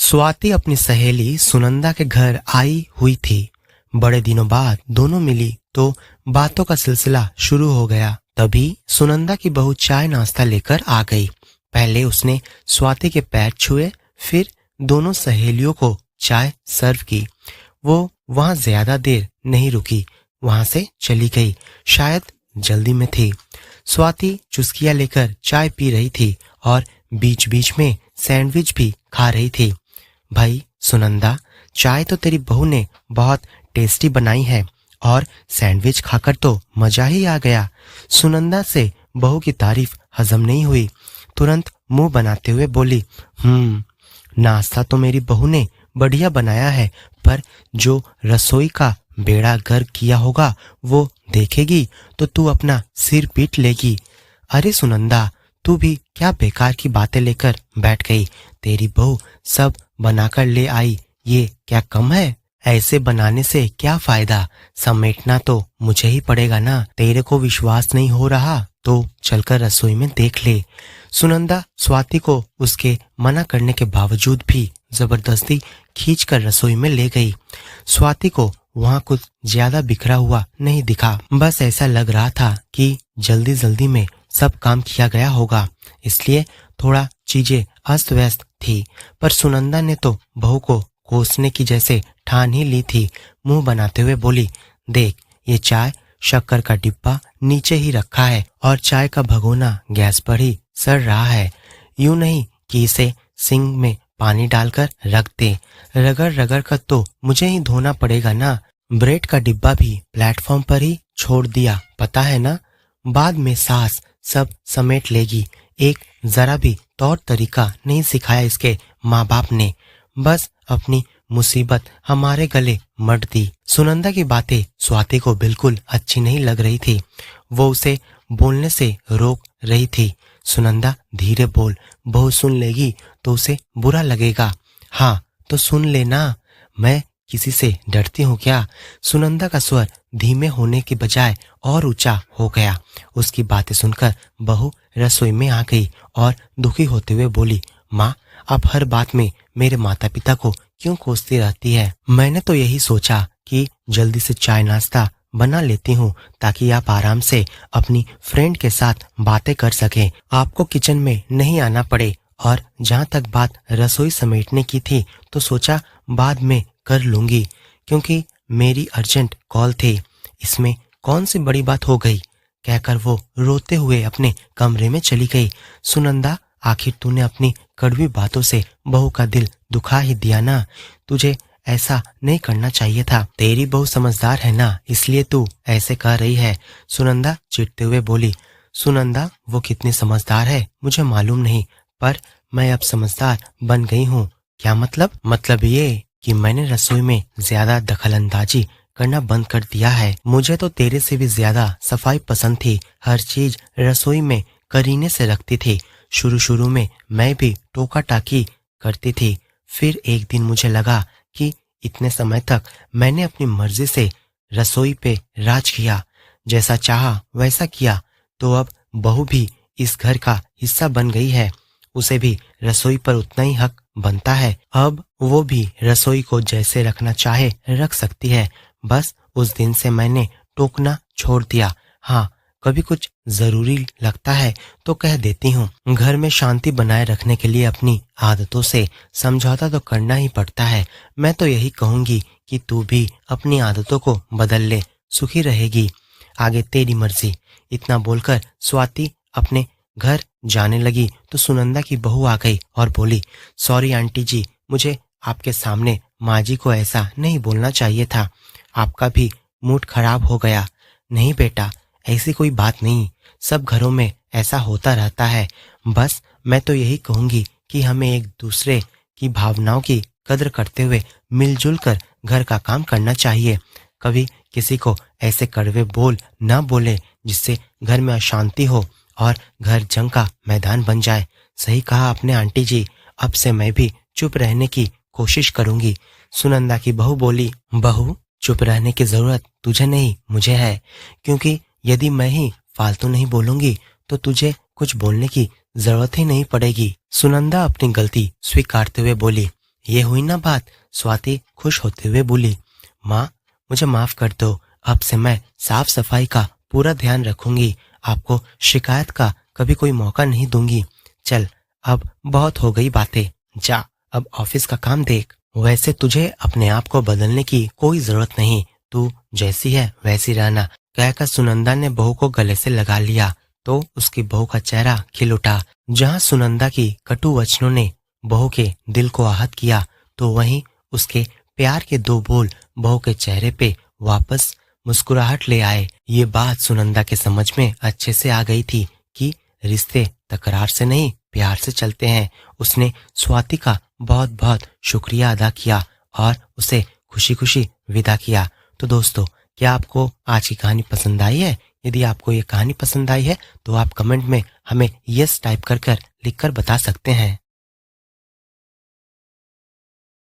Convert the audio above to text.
स्वाति अपनी सहेली सुनंदा के घर आई हुई थी। बड़े दिनों बाद दोनों मिली तो बातों का सिलसिला शुरू हो गया। तभी सुनंदा की बहू चाय नाश्ता लेकर आ गई। पहले उसने स्वाति के पैर छुए, फिर दोनों सहेलियों को चाय सर्व की। वो वहां ज्यादा देर नहीं रुकी, वहां से चली गई। शायद जल्दी में थी। स्वाति चुस्कियां लेकर चाय पी रही थी और बीच बीच में सैंडविच भी खा रही थी। भाई सुनंदा, चाय तो तेरी बहू ने बहुत टेस्टी बनाई है और सैंडविच खाकर तो मजा ही आ गया। सुनंदा से बहू की तारीफ हजम नहीं हुई। तुरंत मुंह बनाते हुए बोली, नाश्ता तो मेरी बहू ने बढ़िया बनाया है, पर जो रसोई का बेड़ा गर्क किया होगा वो देखेगी तो तू अपना सिर पीट लेगी। अरे सुनंदा, तू भी क्या बेकार की बातें लेकर बैठ गई। तेरी बहू सब बनाकर ले आई, ये क्या कम है? ऐसे बनाने से क्या फायदा? समेटना तो मुझे ही पड़ेगा ना। तेरे को विश्वास नहीं हो रहा तो चलकर रसोई में देख ले। सुनंदा स्वाति को उसके मना करने के बावजूद भी जबरदस्ती खींचकर रसोई में ले गई। स्वाति को वहां कुछ ज्यादा बिखरा हुआ नहीं दिखा। बस ऐसा लग रहा था कि जल्दी जल्दी में सब काम किया गया होगा, इसलिए थोड़ा चीजें अस्त व्यस्त थी। पर सुनंदा ने तो बहू को कोसने की जैसे ठान ही ली थी। मुंह बनाते हुए बोली, देख, ये चाय शक्कर का डिब्बा नीचे ही रखा है और चाय का भगोना गैस पर ही सड़ रहा है। यूं नहीं कि इसे सिंक में पानी डालकर रख दे। रगड़ रगड़ कर तो मुझे ही धोना पड़ेगा ना। ब्रेड का डिब्बा भी प्लेटफॉर्म पर ही छोड़ दिया, पता है ना। बाद में सास सब समेट लेगी। एक जरा भी तौर तरीका नहीं सिखाया इसके माँ बाप ने। बस अपनी मुसीबत हमारे गले मढ़ दी। सुनंदा की बातें स्वाति को बिल्कुल अच्छी नहीं लग रही थी। वो उसे बोलने से रोक रही थी। सुनंदा, धीरे बोल, बहू सुन लेगी तो उसे बुरा लगेगा। हाँ तो सुन लेना, मैं किसी से डरती हूँ क्या? सुनंदा का स्वर धीमे होने के बजाय और ऊंचा हो गया। उसकी बातें सुनकर बहू रसोई में आ गई और दुखी होते हुए बोली, माँ, आप हर बात में मेरे माता पिता को क्यों कोसती रहती है? मैंने तो यही सोचा कि जल्दी से चाय नाश्ता बना लेती हूँ ताकि आप आराम से अपनी फ्रेंड के साथ बातें कर सकें, आपको किचन में नहीं आना पड़े। और जहाँ तक बात रसोई समेटने की थी तो सोचा बाद में कर लूंगी, क्योंकि मेरी अर्जेंट कॉल थी। इसमें कौन सी बड़ी बात हो गई? कहकर वो रोते हुए अपने कमरे में चली गई। सुनंदा, आखिर तूने अपनी कड़वी बातों से बहू का दिल दुखा ही दिया ना। तुझे ऐसा नहीं करना चाहिए था। तेरी बहू समझदार है ना, इसलिए तू ऐसे कर रही है। सुनंदा चिढ़ते हुए बोली। सुनंदा, वो कितनी समझदार है मुझे मालूम नहीं, पर मैं अब समझदार बन गई हूँ। क्या मतलब? मतलब ये कि मैंने रसोई में ज्यादा दखलंदाजी करना बंद कर दिया है। मुझे तो तेरे से भी ज्यादा सफाई पसंद थी। हर चीज रसोई में करीने से रखती थी। शुरू शुरू में मैं भी टोका टाकी करती थी। फिर एक दिन मुझे लगा कि इतने समय तक मैंने अपनी मर्जी से रसोई पे राज किया, जैसा चाहा वैसा किया, तो अब बहू भी इस घर का हिस्सा बन गई है। उसे भी रसोई पर उतना ही हक बनता है। अब वो भी रसोई को जैसे रखना चाहे रख सकती है। बस उस दिन से मैंने टोकना छोड़ दिया। हाँ, कभी कुछ जरूरी लगता है तो कह देती हूँ। घर में शांति बनाए रखने के लिए अपनी आदतों से समझौता तो करना ही पड़ता है। मैं तो यही कहूंगी कि तू भी अपनी आदतों को बदल ले, सुखी रहेगी। आगे तेरी मर्जी। इतना बोलकर स्वाति अपने घर जाने लगी तो सुनंदा की बहू आ गई और बोली, सॉरी आंटी जी, मुझे आपके सामने माँ जी को ऐसा नहीं बोलना चाहिए था। आपका भी मूड खराब हो गया। नहीं बेटा, ऐसी कोई बात नहीं, सब घरों में ऐसा होता रहता है। बस मैं तो यही कहूंगी कि हमें एक दूसरे की भावनाओं की कद्र करते हुए मिलजुल कर घर का काम करना चाहिए। कभी किसी को ऐसे कड़वे बोल न बोले जिससे घर में अशांति हो और घर जंग का मैदान बन जाए। सही कहा आपने आंटी जी, अब से मैं भी चुप रहने की कोशिश करूंगी। सुनंदा की बहू बोली, बहू, चुप रहने की जरूरत तुझे नहीं मुझे है, क्योंकि यदि मैं ही फालतू नहीं बोलूंगी तो तुझे कुछ बोलने की जरूरत ही नहीं पड़ेगी। सुनंदा अपनी गलती स्वीकारते हुए बोली, ये हुई ना बात। स्वाति खुश होते हुए बोली, माँ मुझे माफ कर दो, अब से मैं साफ सफाई का पूरा ध्यान रखूंगी, आपको शिकायत का कभी कोई मौका नहीं दूंगी। चल अब बहुत हो गई बातें, जा अब ऑफिस का काम देख। वैसे तुझे अपने आप को बदलने की कोई जरूरत नहीं, तू जैसी है वैसी रहना, कहकर सुनंदा ने बहू को गले से लगा लिया तो उसकी बहू का चेहरा खिल उठा। जहां सुनंदा की कटु वचनों ने बहू के दिल को आहत किया, तो वहीं उसके प्यार के दो बोल बहू के चेहरे पे वापस मुस्कुराहट ले आए। ये बात सुनंदा के समझ में अच्छे से आ गई थी कि रिश्ते तकरार से नहीं प्यार से चलते हैं। उसने स्वाति का बहुत बहुत शुक्रिया अदा किया और उसे खुशी खुशी विदा किया। तो दोस्तों, क्या आपको आज की कहानी पसंद आई है? यदि आपको ये कहानी पसंद आई है तो आप कमेंट में हमें यस टाइप कर लिखकर बता सकते हैं।